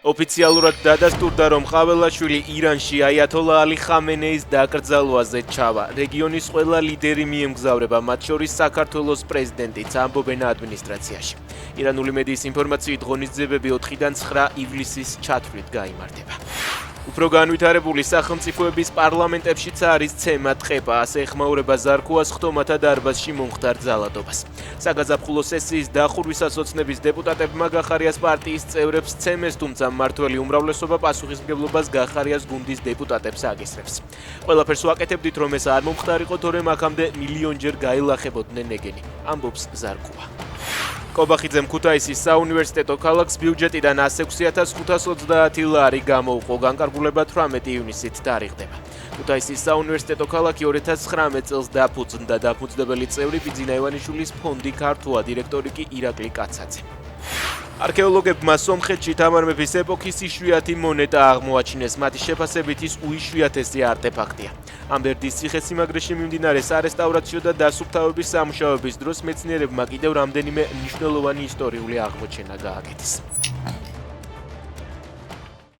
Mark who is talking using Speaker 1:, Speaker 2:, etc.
Speaker 1: ოფიციალურად დადასტურდა, რომ ყაველაშვილი ირანში აიათოლა ალი ხამენეის დაკრძალვაზე ჩავა. რეგიონის ყველა ლიდერი მიემგზავრება, მათ შორის საქართველოს პრეზიდენტიც, ამბობენ ადმინისტრაციაში. ირანული მედიის ინფორმაციით, ღონისძიებები 4-დან 9 ივლისის ჩათვლით გაიმართება. უფრო განვითარებული სახელმწიფოების პარლამენტებშიც არის ცემა ტყეპა, ასე ეხმაურება ზარქუას ხტომათა დარბაზში მომხდარ ძალადობას. საგაზაფხულო სესიის დახურვისას ოცნების დეპუტატებმა გახარიას პარტიის წევრებს ცემეს, თუმცა მმართველი უმრავლესობა პასუხისმგებლობას გახარიას გუნდის დეპუტატებს აგისრებს. ყველაფერს ვაკეთებდით, რომ ეს არ მომხდარიყო, თორემ აქამდე მილიონჯერ გაილახებოდნენ ეგენი, ამბობს ზარქუა. კობახიძემ ქუთაისის საუნივერსიტეტო ქალაქს ბიუჯეტიდან 106.530 ლარი გამოუყო, განკარგულება 18 ივნისით დარიღდება. ქუთაისის საუნივერსიტეტო ქალაქი 2019 წელს დაფუძნდა, დაფუძნებელი წევრი ბიძინა ივანიშვილის ფონდი ქართუა, დირექტორი კი ირაკლი კაცაძე. არქეოლოგებმა სომხეთში თამარ მეფის ეპოქის იშვიათი მონეტა აღმოაჩინეს, მათი შეფასებით ის უიშვიათესი არტეფაქტია. ამბერდის ციხესიმაგრეში მიმდინარე სარესტავრაციო და დასუფთავების სამუშაოების დროს მეცნიერებმა კიდევ რამდენიმე მნიშვნელოვანი ისტორიული აღმოჩენა გააკეთეს.